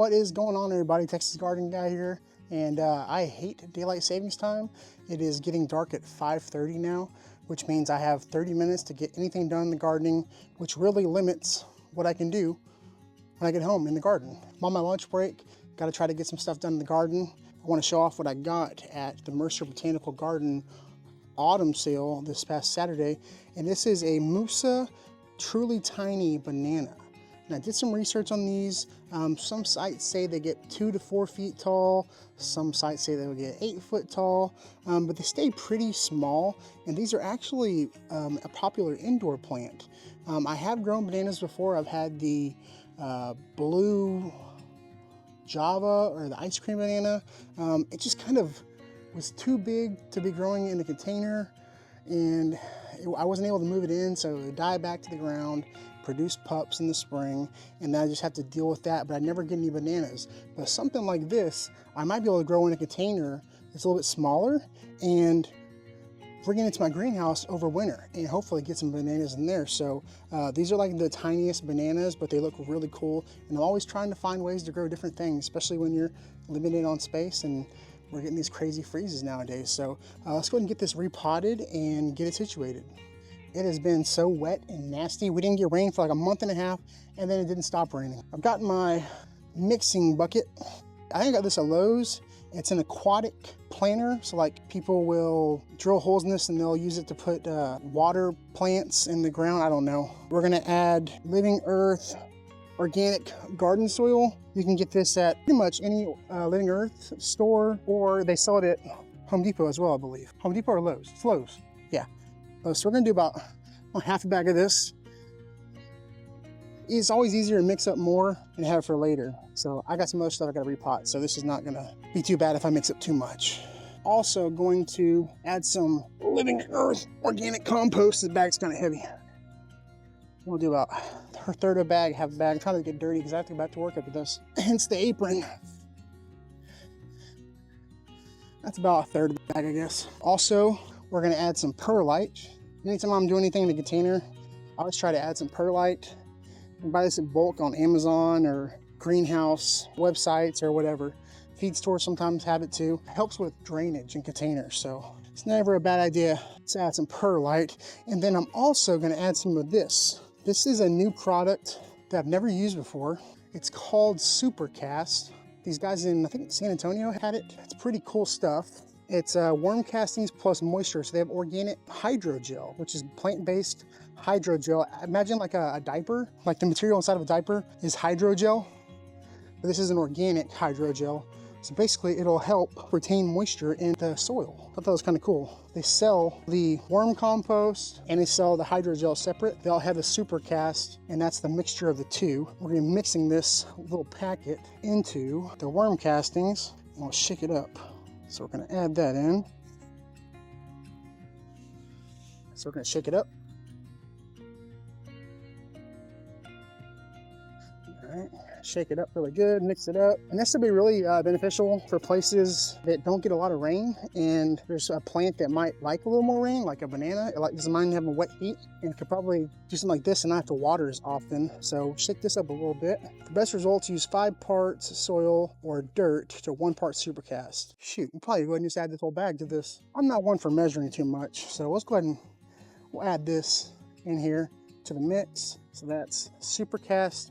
What is going on, everybody? Texas Garden Guy here, and I hate daylight savings time. It is getting dark at 5:30 now, which means I have 30 minutes to get anything done in the gardening, which really limits what I can do when I get home in the garden. I'm on my lunch break, got to try to get some stuff done in the garden. I want to show off what I got at the Mercer Botanical Garden autumn sale this past Saturday, and this is a Mussa Truly Tiny banana. And I did some research on these. Some sites say they get 2 to 4 feet tall. Some sites say they'll get 8 foot tall, but they stay pretty small. And these are actually a popular indoor plant. I have grown bananas before. I've had the blue Java or the ice cream banana. It just kind of was too big to be growing in a container, and I wasn't able to move it in, so it died back to the ground, produced pups in the spring, and now I just have to deal with that, but I never get any bananas. But something like this, I might be able to grow in a container that's a little bit smaller and bring it into my greenhouse over winter and hopefully get some bananas in there. So these are like the tiniest bananas, but they look really cool. And I'm always trying to find ways to grow different things, especially when you're limited on space and we're getting these crazy freezes nowadays. So let's go ahead and get this repotted and get it situated. It has been so wet and nasty. We didn't get rain for like a month and a half, and then it didn't stop raining. I've got my mixing bucket. I think I got this at Lowe's. It's an aquatic planter, so like people will drill holes in this and they'll use it to put water plants in the ground. I don't know. We're gonna add Living Earth organic garden soil. You can get this at pretty much any Living Earth store, or they sell it at Home Depot as well, I believe. Home Depot or Lowe's? It's Lowe's, yeah. So we're gonna do about half a bag of this. It's always easier to mix up more and have it for later. So I got some other stuff I gotta repot, so this is not gonna be too bad if I mix up too much. Also going to add some Living Earth organic compost. This bag's kind of heavy. We'll do about a third of a bag, half a bag. I'm trying to get dirty because I have to go back to work after this. Hence the apron. That's about a third of the bag, I guess. Also, we're gonna add some perlite. Anytime I'm doing anything in the container, I always try to add some perlite. You can buy this in bulk on Amazon or greenhouse websites or whatever. Feed stores sometimes have it too. It helps with drainage in containers, so it's never a bad idea to add some perlite. And then I'm also gonna add some of this. This is a new product that I've never used before. It's called Supercast. These guys in, I think San Antonio had it. It's pretty cool stuff. It's worm castings plus moisture. So they have organic hydrogel, which is plant-based hydrogel. Imagine like a diaper, like the material inside of a diaper is hydrogel. But this is an organic hydrogel. So basically it'll help retain moisture in the soil. I thought that was kind of cool. They sell the worm compost and they sell the hydrogel separate. They all have the Supercast, and that's the mixture of the two. We're gonna be mixing this little packet into the worm castings and we'll shake it up. So we're gonna add that in. So we're gonna shake it up. All right, shake it up really good, mix it up. And this will be really beneficial for places that don't get a lot of rain. And there's a plant that might like a little more rain, like a banana. It doesn't mind having wet heat, and could probably do something like this and not have to water as often. So shake this up a little bit. For best results, use 5 parts soil or dirt to 1 part Supercast. Shoot, we'll probably go ahead and just add this whole bag to this. I'm not one for measuring too much, so let's go ahead and we'll add this in here to the mix. So that's Supercast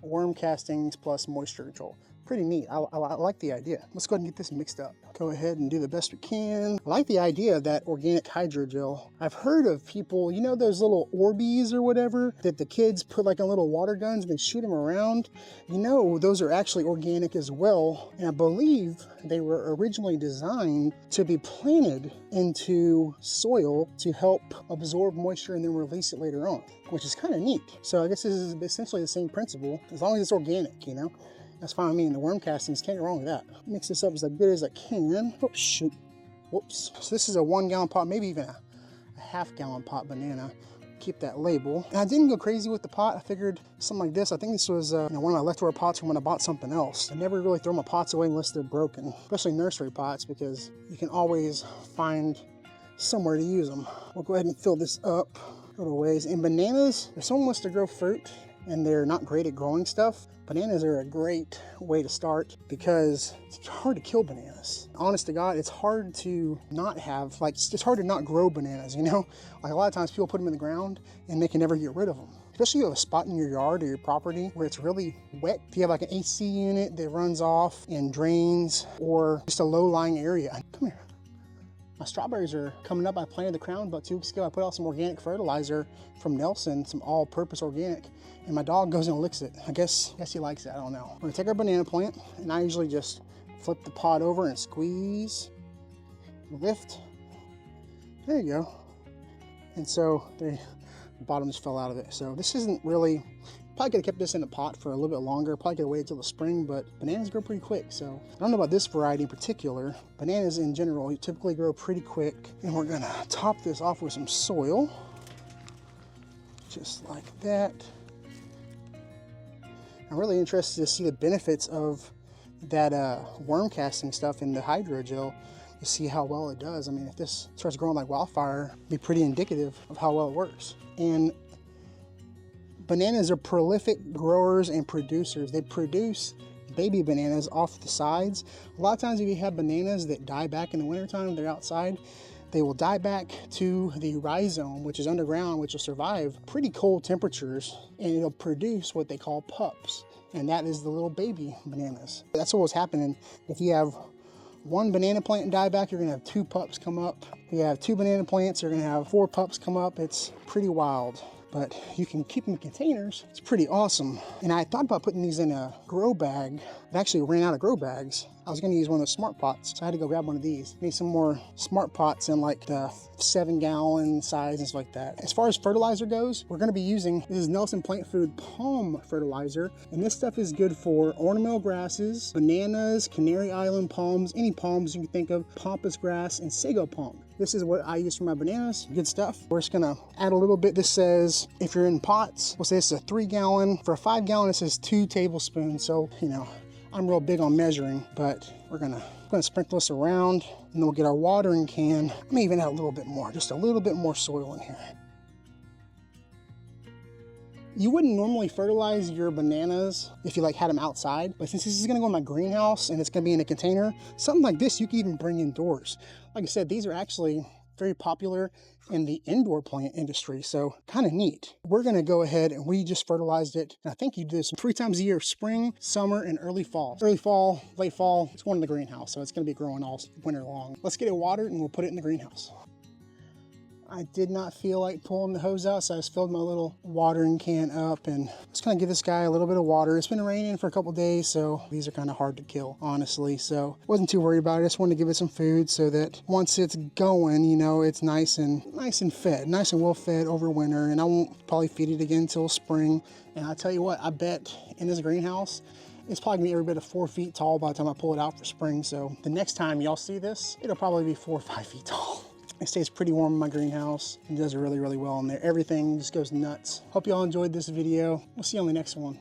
worm castings plus moisture control. Pretty neat. I like the idea. Let's go ahead and get this mixed up. Go ahead and do the best we can. I like the idea of that organic hydrogel. I've heard of people, you know those little Orbeez or whatever that the kids put like in little water guns and they shoot them around? You know, those are actually organic as well. And I believe they were originally designed to be planted into soil to help absorb moisture and then release it later on, which is kind of neat. So I guess this is essentially the same principle, as long as it's organic, you know? That's fine with me, and the worm castings, can't go wrong with that. Mix this up as good as I can. Oh, shoot. Whoops. So this is a 1 gallon pot, maybe even a half-gallon pot banana. Keep that label. And I didn't go crazy with the pot. I figured something like this. I think this was one of my leftover pots from when I bought something else. I never really throw my pots away unless they're broken, especially nursery pots, because you can always find somewhere to use them. We'll go ahead and fill this up a little ways. In bananas, if someone wants to grow fruit and they're not great at growing stuff, bananas are a great way to start because it's hard to kill bananas. Honest to God, it's hard to not have, like, it's hard to not grow bananas, you know? Like a lot of times people put them in the ground and they can never get rid of them. Especially if you have a spot in your yard or your property where it's really wet. If you have like an AC unit that runs off and drains, or just a low-lying area. Come here. My strawberries are coming up. I planted the crown about 2 weeks ago. I put out some organic fertilizer from Nelson, some all-purpose organic, and my dog goes and licks it. I guess he likes it, I don't know. We're gonna take our banana plant, and I usually just flip the pod over and squeeze, lift. There you go. And so the bottom just fell out of it. So this isn't really, probably could have kept this in a pot for a little bit longer, probably could have waited till the spring, but bananas grow pretty quick. So I don't know about this variety in particular. Bananas in general typically grow pretty quick. And we're gonna top this off with some soil, just like that. I'm really interested to see the benefits of that worm casting stuff in the hydrogel, to see how well it does. I mean, if this starts growing like wildfire, it'd be pretty indicative of how well it works. And bananas are prolific growers and producers. They produce baby bananas off the sides. A lot of times if you have bananas that die back in the wintertime, they're outside, they will die back to the rhizome, which is underground, which will survive pretty cold temperatures, and it'll produce what they call pups. And that is the little baby bananas. That's what's happening. If you have one banana plant die back, you're gonna have 2 pups come up. If you have 2 banana plants, you're gonna have 4 pups come up. It's pretty wild. But you can keep them in containers. It's pretty awesome. And I thought about putting these in a grow bag. I actually ran out of grow bags. I was gonna use one of those smart pots, so I had to go grab one of these. Need some more smart pots in like the 7-gallon size and stuff like that. As far as fertilizer goes, we're gonna be using, this is Nelson Plant Food Palm Fertilizer, and this stuff is good for ornamental grasses, bananas, Canary Island palms, any palms you can think of, pampas grass, and sago palm. This is what I use for my bananas. Good stuff. We're just gonna add a little bit. This says, if you're in pots, we'll say this is a 3-gallon. For a 5-gallon, it says 2 tablespoons. So, you know, I'm real big on measuring, but we're gonna sprinkle this around, and then we'll get our watering can. I may even add a little bit more, just a little bit more soil in here. You wouldn't normally fertilize your bananas if you like had them outside, but since this is gonna go in my greenhouse and it's gonna be in a container, something like this you can even bring indoors. Like I said, these are actually very popular in the indoor plant industry, so kind of neat. We're gonna go ahead and we just fertilized it. And I think you do this 3 times a year: spring, summer, and early fall. Early fall, late fall, it's going in the greenhouse, so it's gonna be growing all winter long. Let's get it watered and we'll put it in the greenhouse. I did not feel like pulling the hose out, so I just filled my little watering can up and just gonna give this guy a little bit of water. It's been raining for a couple days, so these are kind of hard to kill, honestly. So wasn't too worried about it. I just wanted to give it some food so that once it's going, you know, it's nice and fed, nice and well fed over winter. And I won't probably feed it again until spring. And I tell you what, I bet in this greenhouse, it's probably gonna be every bit of 4 feet tall by the time I pull it out for spring. So the next time y'all see this, it'll probably be 4 or 5 feet tall. It stays pretty warm in my greenhouse and does really, really well in there. Everything just goes nuts. Hope y'all enjoyed this video. We'll see you on the next one.